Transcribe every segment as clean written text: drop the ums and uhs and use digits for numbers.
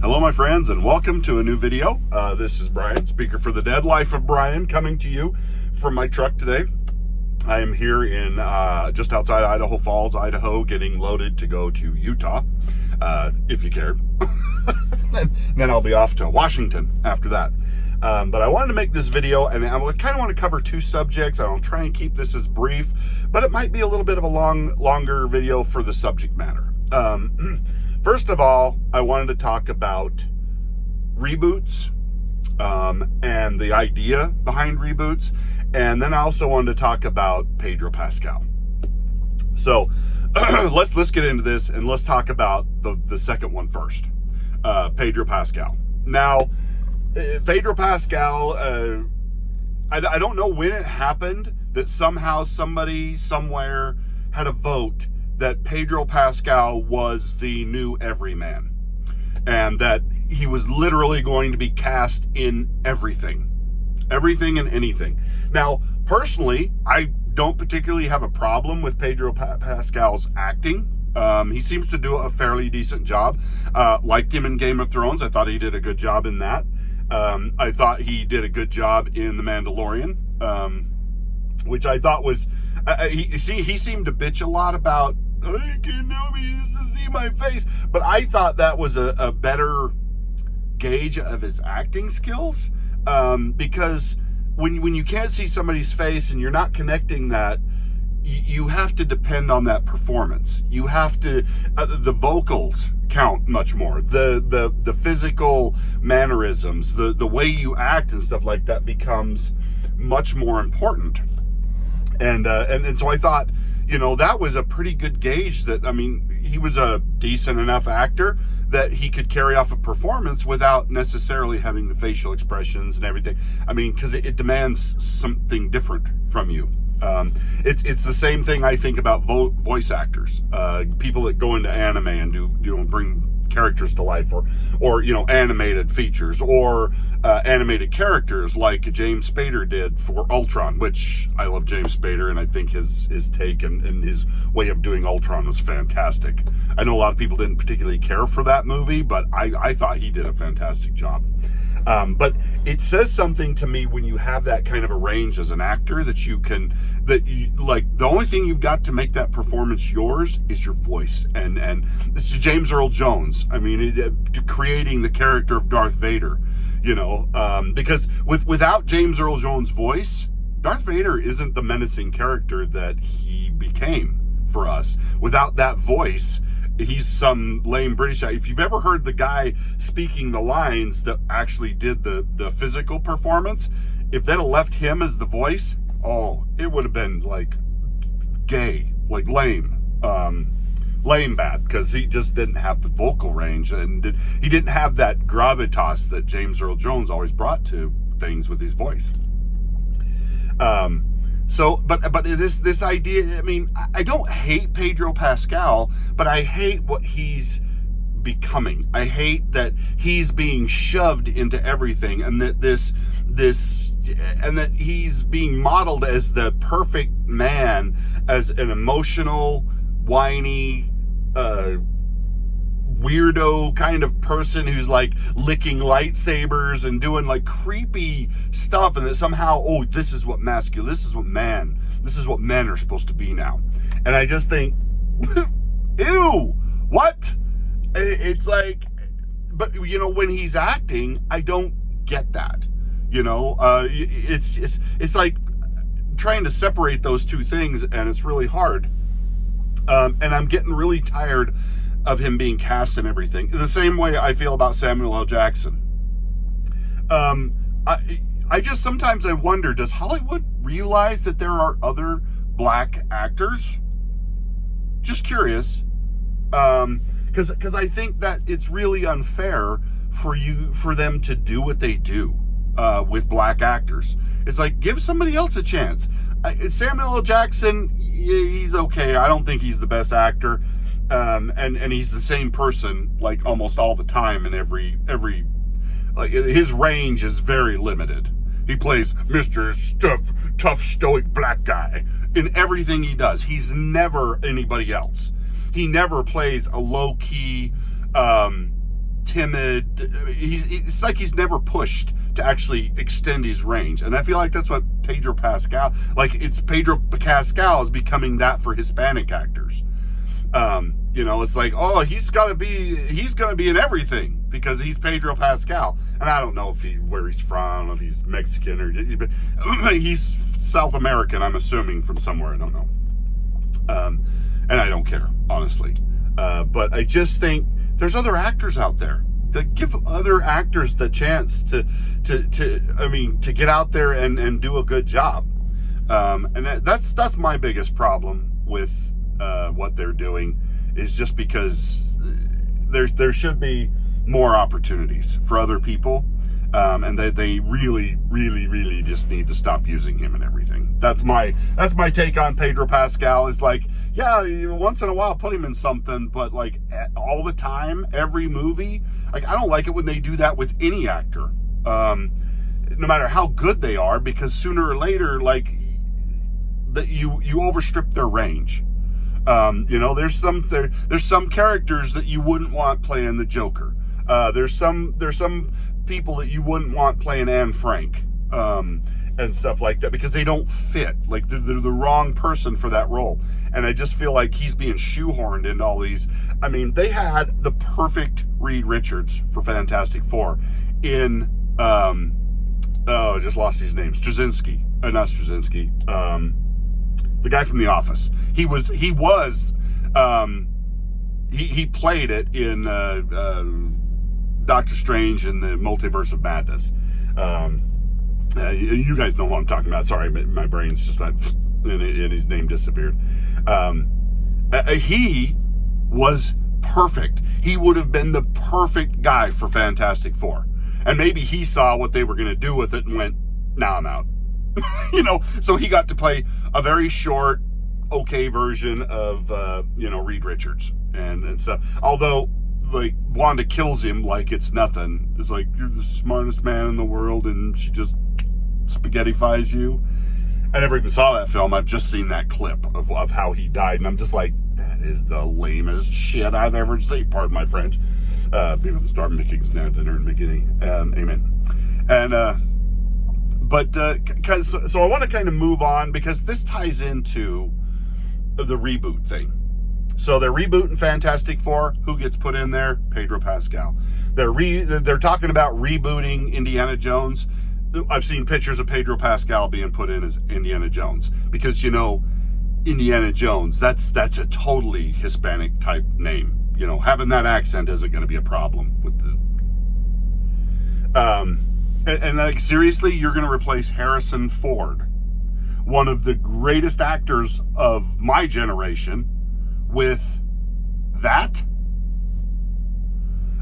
Hello, my friends, and welcome to a new video. This is Brian, Speaker for the Dead, Life of Brian, coming to you from my truck today. I am here in just outside Idaho Falls, Idaho, getting loaded to go to Utah, if you cared. then I'll be off to Washington after that. But I wanted to make this video, and I kind of want to cover two subjects. I'll try and keep this as brief, but it might be a little bit of a longer video for the subject matter. First of all, I wanted to talk about reboots and the idea behind reboots, and then I also wanted to talk about Pedro Pascal. So let's get into this, and let's talk about the second one first. Pedro Pascal. Now, Pedro Pascal, I don't know when it happened that somehow somebody somewhere had a vote that Pedro Pascal was the new everyman, and that he was literally going to be cast in everything and anything. Now, personally, I don't particularly have a problem with Pedro Pascal's acting. He seems to do a fairly decent job. Liked him in Game of Thrones. I thought he did a good job in that. I thought he did a good job in The Mandalorian, which I thought was, he seemed to bitch a lot about, I can't nobody see my face. But I thought that was a better gauge of his acting skills, because when you can't see somebody's face and you're not connecting that, you have to depend on that performance. You have to, the vocals count much more. The physical mannerisms, the way you act and stuff like that becomes much more important. And so I thought, that was a pretty good gauge that, he was a decent enough actor that he could carry off a performance without necessarily having the facial expressions and everything. Because it demands something different from you. It's the same thing I think about voice actors, people that go into anime and do bring characters to life, or animated features, or animated characters like James Spader did for Ultron, which I love James Spader, and I think his take and his way of doing Ultron was fantastic. I know a lot of people didn't particularly care for that movie, but I thought he did a fantastic job. But it says something to me when you have that kind of a range as an actor that the only thing you've got to make that performance yours is your voice. And this is James Earl Jones. Creating the character of Darth Vader, because without James Earl Jones' voice, Darth Vader isn't the menacing character that he became for us. Without that voice, he's some lame British guy. If you've ever heard the guy speaking the lines that actually did the physical performance, if they'd have left him as the voice, it would have been like gay, like lame bad, because he just didn't have the vocal range, and he didn't have that gravitas that James Earl Jones always brought to things with his voice. But this idea, I don't hate Pedro Pascal, but I hate what he's becoming. I hate that he's being shoved into everything, and that that he's being modeled as the perfect man, as an emotional, whiny, weirdo kind of person who's like licking lightsabers and doing like creepy stuff, and that somehow, this is what men are supposed to be now. And I just think, ew, what? It's like, but when he's acting, I don't get that. It's like trying to separate those two things, and it's really hard. And I'm getting really tired of him being cast in everything. The same way I feel about Samuel L. Jackson. I just sometimes I wonder, does Hollywood realize that there are other black actors? Just curious. Because I think that it's really unfair for them to do what they do with black actors. It's like, give somebody else a chance. Samuel L. Jackson, he's okay. I don't think he's the best actor. And he's the same person like almost all the time in every like his range is very limited. He plays Mr. Tough stoic black guy in everything he does. He's never anybody else. He never plays a low-key timid. It's like he's never pushed to actually extend his range. And I feel like that's what Pedro Pascal, like it's Pedro Pascal is becoming that for Hispanic actors. You know, it's like, oh, he's going to be in everything because he's Pedro Pascal. And I don't know where he's from, if he's Mexican or, but he's South American, I'm assuming, from somewhere. I don't know. And I don't care, honestly. But I just think there's other actors out there. To give other actors the chance to get out there and do a good job. And that's my biggest problem with what they're doing, is just because there should be more opportunities for other people. And they really just need to stop using him and everything. That's my take on Pedro Pascal. Is like, yeah, once in a while put him in something, but like all the time, every movie, like I don't like it when they do that with any actor, no matter how good they are, because sooner or later, like that you overstrip their range. You know, there's some characters that you wouldn't want playing the Joker. There's some people that you wouldn't want playing Anne Frank, and stuff like that, because they don't fit. Like they're the wrong person for that role. And I just feel like he's being shoehorned into all these. I mean, they had the perfect Reed Richards for Fantastic Four in, I just lost his name. Straczynski. Not Straczynski. The guy from The Office. He played it in Doctor Strange and the Multiverse of Madness. You guys know who I'm talking about. Sorry, my brain's just not, and his name disappeared. He was perfect. He would have been the perfect guy for Fantastic Four. And maybe he saw what they were going to do with it and went, nah, I'm out. You know, so he got to play a very short, okay version of, Reed Richards and stuff. Although, like, Wanda kills him like it's nothing. It's like, you're the smartest man in the world, and she just spaghettifies you. I never even saw that film. I've just seen that clip of how he died, and I'm just like, that is the lamest shit I've ever seen. Pardon my French. People start making now dinner in the beginning. Amen. And so I want to kind of move on, because this ties into the reboot thing. So they're rebooting Fantastic Four. Who gets put in there? Pedro Pascal. They're talking about rebooting Indiana Jones. I've seen pictures of Pedro Pascal being put in as Indiana Jones, because, you know, Indiana Jones, that's a totally Hispanic type name. You know, having that accent isn't going to be a problem with the and like, seriously, you're going to replace Harrison Ford, one of the greatest actors of my generation, with that?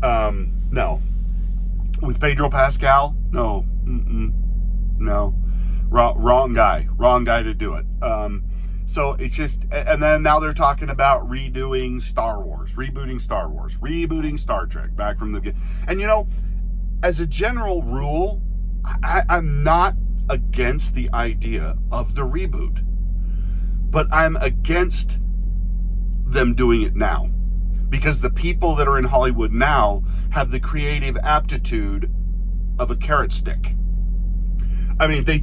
No. With Pedro Pascal? No. No. Wrong guy to do it. So it's just, and then now they're talking about rebooting Star Wars, rebooting Star Trek back from the beginning. And, you know, as a general rule, I'm not against the idea of the reboot, but I'm against them doing it now, because the people that are in Hollywood now have the creative aptitude of a carrot stick. I mean, they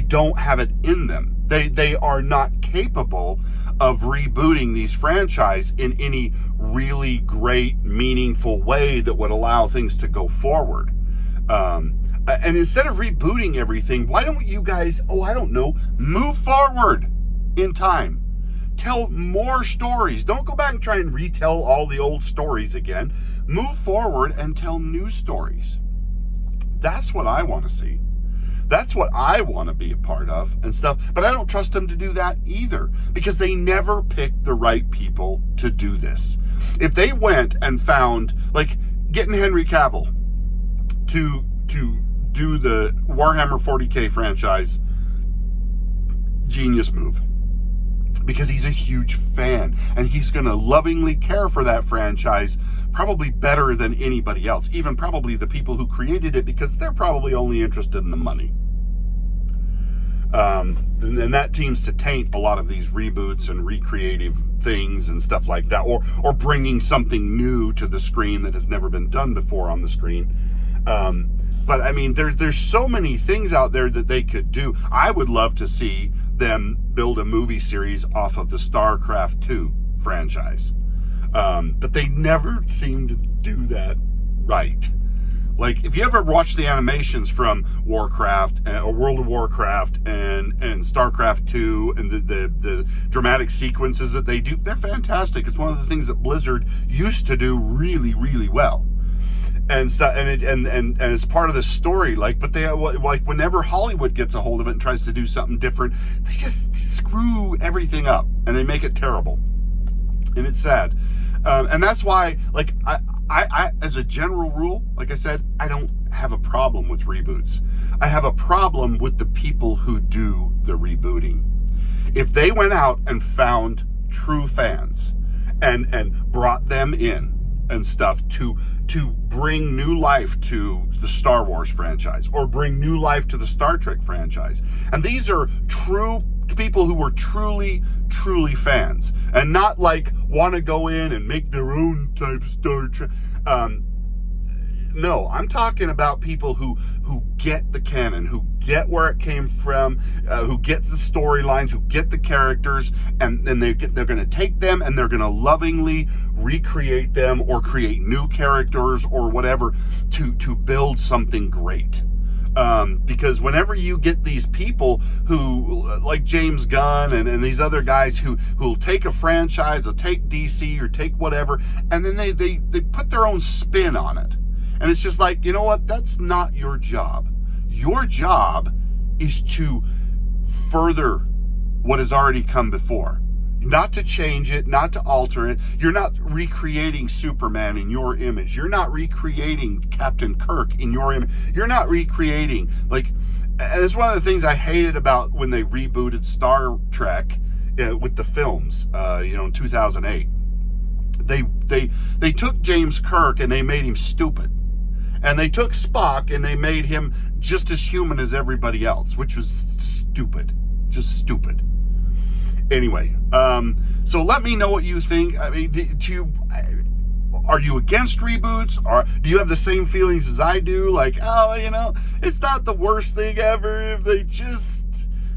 don't have it in them. They are not capable of rebooting these franchises in any really great, meaningful way that would allow things to go forward. And instead of rebooting everything, why don't you guys, move forward in time? Tell more stories. Don't go back and try and retell all the old stories again. Move forward and tell new stories. That's what I want to see. That's what I want to be a part of and stuff. But I don't trust them to do that either, because they never pick the right people to do this. If they went and found, like, getting Henry Cavill to do the Warhammer 40K franchise, genius move. Because he's a huge fan, and he's going to lovingly care for that franchise probably better than anybody else, even probably the people who created it, because they're probably only interested in the money. And that seems to taint a lot of these reboots and recreative things and stuff like that, or bringing something new to the screen that has never been done before on the screen. But I mean, there's so many things out there that they could do. I would love to see them build a movie series off of the StarCraft 2 franchise. But they never seem to do that right. Like, if you ever watch the animations from Warcraft or World of Warcraft and StarCraft 2 and the dramatic sequences that they do, they're fantastic. It's one of the things that Blizzard used to do really, really well. And it's part of the story. But they, like, whenever Hollywood gets a hold of it and tries to do something different, they just screw everything up and they make it terrible. And it's sad. And that's why, like, I, as a general rule, like I said, I don't have a problem with reboots. I have a problem with the people who do the rebooting. If they went out and found true fans and brought them in and stuff to bring new life to the Star Wars franchise or bring new life to the Star Trek franchise, and these are true people who were truly fans and not like want to go in and make their own type of Star Trek. No, I'm talking about people who get the canon, who get where it came from, who get the storylines, who get the characters, and then they're going to take them and they're going to lovingly recreate them or create new characters or whatever to build something great. Because whenever you get these people who, like James Gunn and these other guys who'll take a franchise or take DC or take whatever, and then they put their own spin on it. And it's just like, you know what? That's not your job. Your job is to further what has already come before. Not to change it, not to alter it. You're not recreating Superman in your image. You're not recreating Captain Kirk in your image. You're not recreating, like, and it's one of the things I hated about when they rebooted Star Trek with the films, in 2008. They took James Kirk and they made him stupid. And they took Spock and they made him just as human as everybody else, which was stupid. Just stupid. Anyway, so let me know what you think. I mean, are you against reboots? Or do you have the same feelings as I do? Like, it's not the worst thing ever if they just,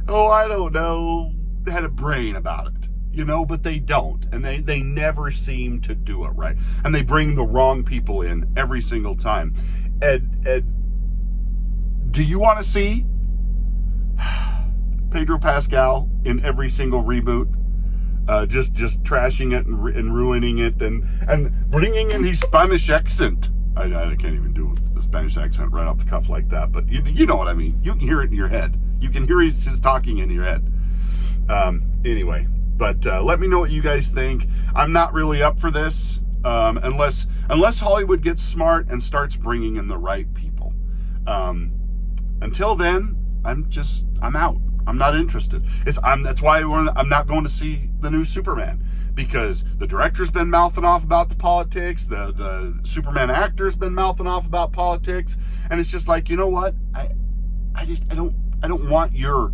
I don't know, had a brain about it. But they don't. And they never seem to do it right. And they bring the wrong people in every single time. Ed, do you want to see Pedro Pascal in every single reboot? Just trashing it and ruining it and bringing in his Spanish accent. I can't even do the Spanish accent right off the cuff like that, but you know what I mean. You can hear it in your head. You can hear his talking in your head. Anyway. But let me know what you guys think. I'm not really up for this unless Hollywood gets smart and starts bringing in the right people. Until then, I'm out. I'm not interested. That's why I'm not going to see the new Superman, because the director's been mouthing off about the politics. The Superman actor's been mouthing off about politics, and it's just like, you know what? I don't want your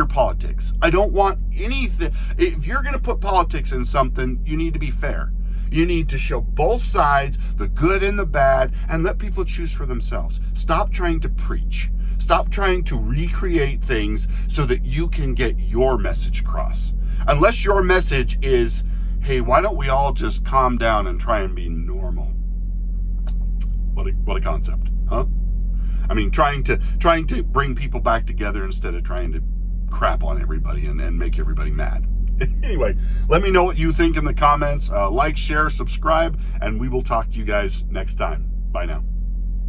politics. I don't want anything. If you're going to put politics in something, you need to be fair. You need to show both sides, the good and the bad, and let people choose for themselves. Stop trying to preach. Stop trying to recreate things so that you can get your message across. Unless your message is, hey, why don't we all just calm down and try and be normal? What a concept, huh? I mean, trying to bring people back together instead of trying to crap on everybody and make everybody mad. Anyway, let me know what you think in the comments. Like, share, subscribe, and we will talk to you guys next time. Bye now.